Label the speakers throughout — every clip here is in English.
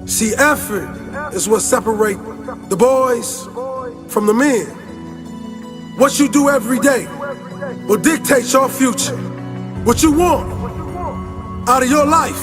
Speaker 1: See, effort is what separates the boys from the men. What you do every day will dictate your future. What you want out of your life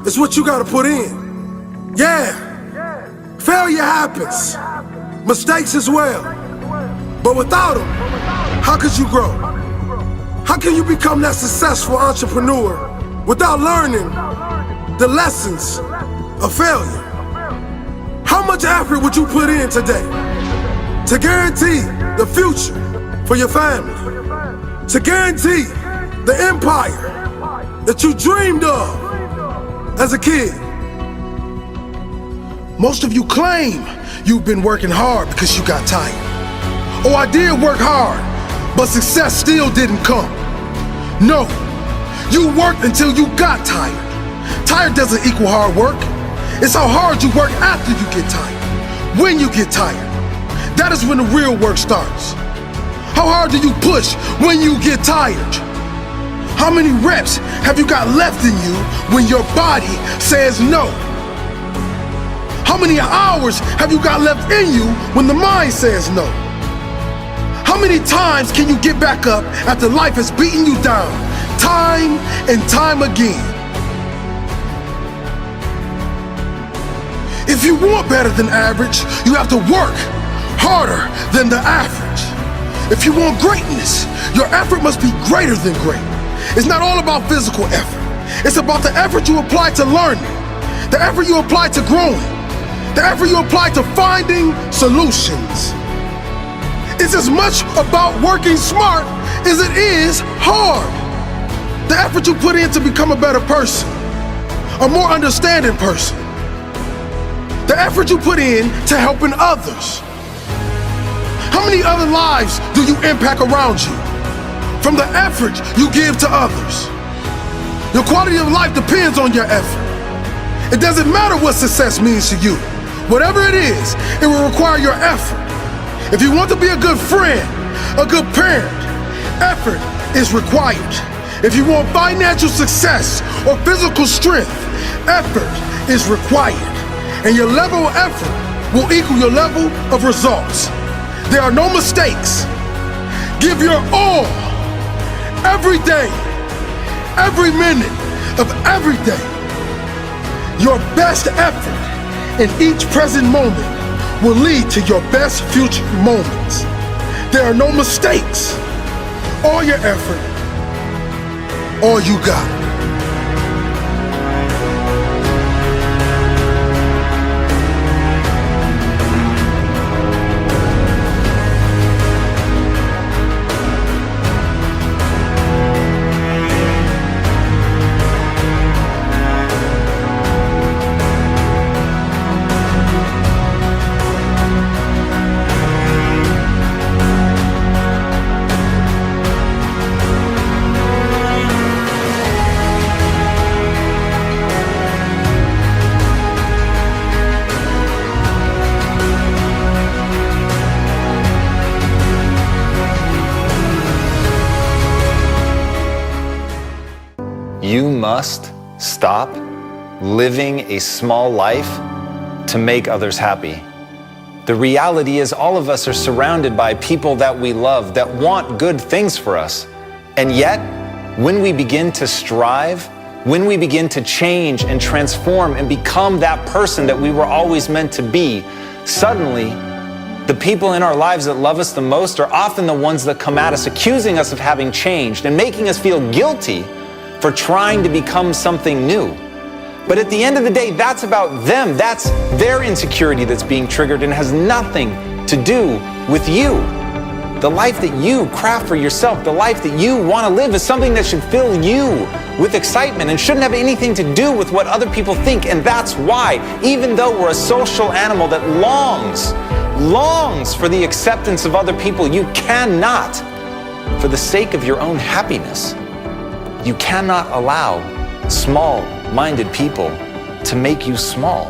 Speaker 1: is what you gotta put in. Yeah, failure happens, mistakes as well. But without them, how could you grow? How can you become that successful entrepreneur without learning the lessons of failure? How much effort would you put in today to guarantee the future for your family? To guarantee the empire that you dreamed of as a kid? Most of you claim you've been working hard because you got tired. Oh, I did work hard, but success still didn't come. No, you worked until you got tired. Tired doesn't equal hard work. It's how hard you work after you get tired. When you get tired, that is when the real work starts. How hard do you push when you get tired? How many reps have you got left in you when your body says no? How many hours have you got left in you when the mind says no? How many times can you get back up after life has beaten you down, time and time again? If you want better than average, you have to work harder than the average. If you want greatness, your effort must be greater than great. It's not all about physical effort. It's about the effort you apply to learning, the effort you apply to growing, the effort you apply to finding solutions. It's as much about working smart as it is hard. The effort you put in to become a better person, a more understanding person. The effort you put in to helping others. How many other lives do you impact around you from the effort you give to others? Your quality of life depends on your effort. It doesn't matter what success means to you. Whatever it is, it will require your effort. If you want to be a good friend, a good parent, effort is required. If you want financial success or physical strength, effort is required. And your level of effort will equal your level of results. There are no mistakes. Give your all, every day, every minute of every day. Your best effort in each present moment will lead to your best future moments. There are no mistakes. All your effort, all you got.
Speaker 2: You must stop living a small life to make others happy. The reality is all of us are surrounded by people that we love, that want good things for us. And yet, when we begin to strive, when we begin to change and transform and become that person that we were always meant to be, suddenly, the people in our lives that love us the most are often the ones that come at us accusing us of having changed and making us feel guilty for trying to become something new. But at the end of the day, that's about them. That's their insecurity that's being triggered and has nothing to do with you. The life that you craft for yourself, the life that you want to live is something that should fill you with excitement and shouldn't have anything to do with what other people think. And that's why, even though we're a social animal that longs for the acceptance of other people, you cannot, for the sake of your own happiness, you cannot allow small-minded people to make you small.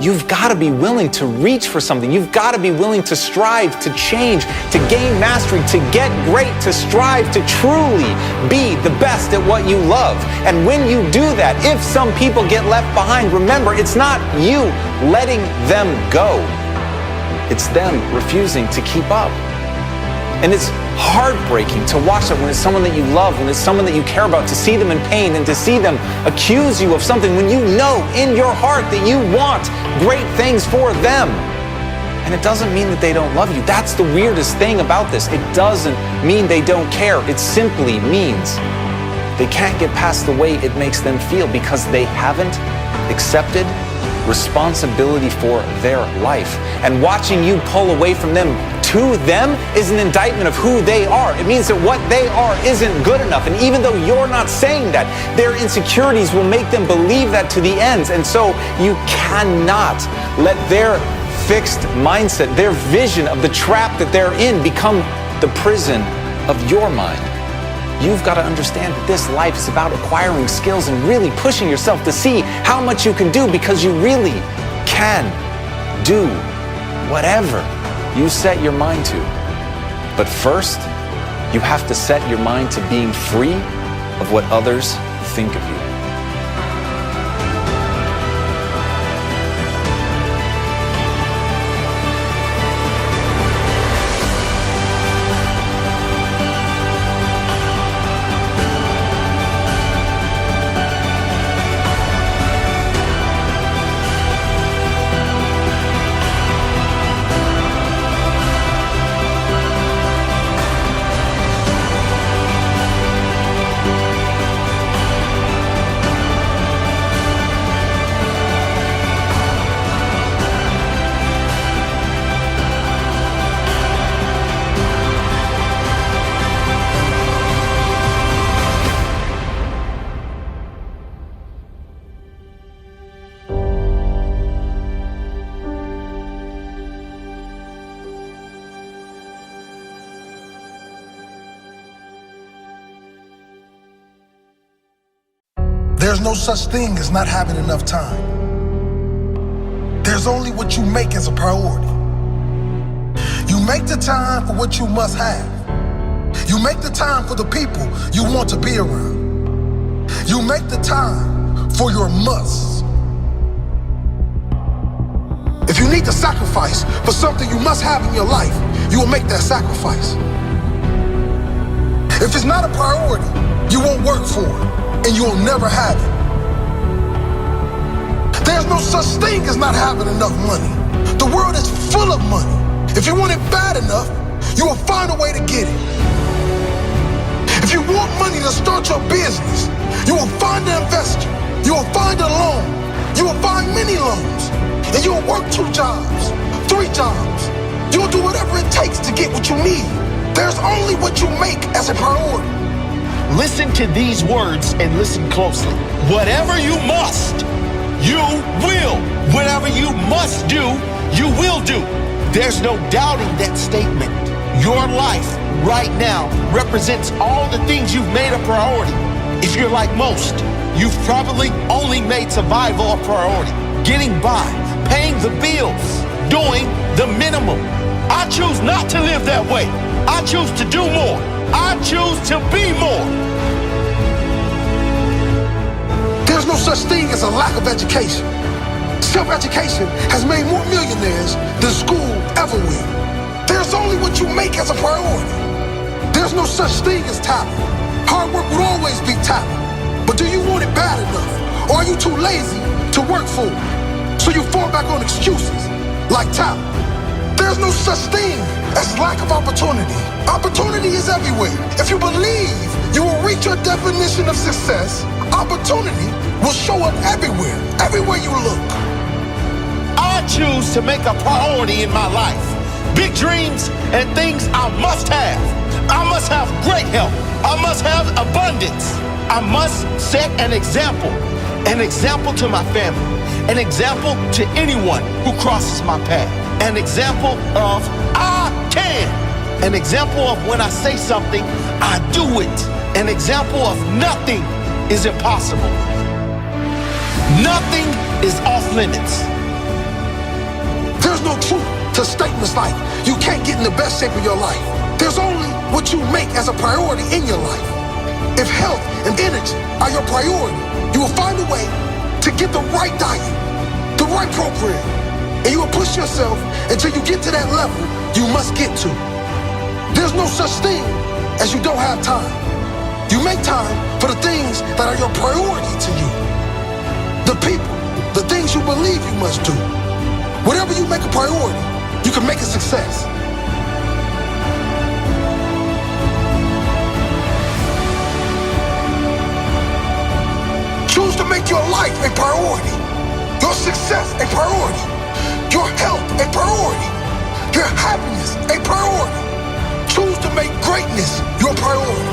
Speaker 2: you've got to be willing to reach for something. You've got to be willing to strive, to change, to gain mastery, to get great, to strive, to truly be the best at what you love. And when you do that, if some people get left behind, remember, it's not you letting them go. It's them refusing to keep up. And it's heartbreaking to watch that when it's someone that you love, when it's someone that you care about, to see them in pain and to see them accuse you of something when you know in your heart that you want great things for them. And it doesn't mean that they don't love you. That's the weirdest thing about this. It doesn't mean they don't care. It simply means they can't get past the way it makes them feel because they haven't accepted responsibility for their life. And watching you pull away from them to them is an indictment of who they are. It means that what they are isn't good enough. And even though you're not saying that, their insecurities will make them believe that to the ends. And so you cannot let their fixed mindset, their vision of the trap that they're in, become the prison of your mind. You've got to understand that this life is about acquiring skills and really pushing yourself to see how much you can do, because you really can do whatever you set your mind to. But first, you have to set your mind to being free of what others think of you.
Speaker 1: There's no such thing as not having enough time. There's only what you make as a priority. You make the time for what you must have. You make the time for the people you want to be around. You make the time for your musts. If you need to sacrifice for something you must have in your life, you will make that sacrifice. If it's not a priority, you won't work for it, and you will never have it. There's no such thing as not having enough money. The world is full of money. If you want it bad enough, you will find a way to get it. If you want money to start your business, you will find an investor. You will find a loan. You will find many loans. And you will work 2 jobs, 3 jobs. You will do whatever it takes to get what you need. There's only what you make as a priority.
Speaker 3: Listen to these words and listen closely. Whatever you must, you will. Whatever you must do, you will do. There's no doubting that statement. Your life right now represents all the things you've made a priority. If you're like most, you've probably only made survival a priority. Getting by, paying the bills, doing the minimum. I choose not to live that way. I choose to do more. I choose to be more.
Speaker 1: There's no such thing as a lack of education. Self-education has made more millionaires than school ever will. There's only what you make as a priority. There's no such thing as talent. Hard work will always be talent. But do you want it bad enough? Or are you too lazy to work for it? So you fall back on excuses like talent. There's no such thing as lack of opportunity. Opportunity is everywhere. If you believe you will reach your definition of success, opportunity will show up everywhere, everywhere you look.
Speaker 3: I choose to make a priority in my life. Big dreams and things I must have. I must have great health. I must have abundance. I must set an example to my family, an example to anyone who crosses my path, an example of I can, an example of when I say something, I do it, an example of nothing is impossible. Nothing is off limits.
Speaker 1: to statements like, you can't get in the best shape of your life. There's only what you make as a priority in your life. If health and energy are your priority, you will find a way to get the right diet, the right program, and you will push yourself until you get to that level you must get to. There's no such thing as you don't have time. You make time for the things that are your priority to you. The people, the things you believe you must do. Whatever you make a priority, you can make a success. Choose to make your life a priority, your success a priority, your health a priority, your happiness a priority. Choose to make greatness your priority.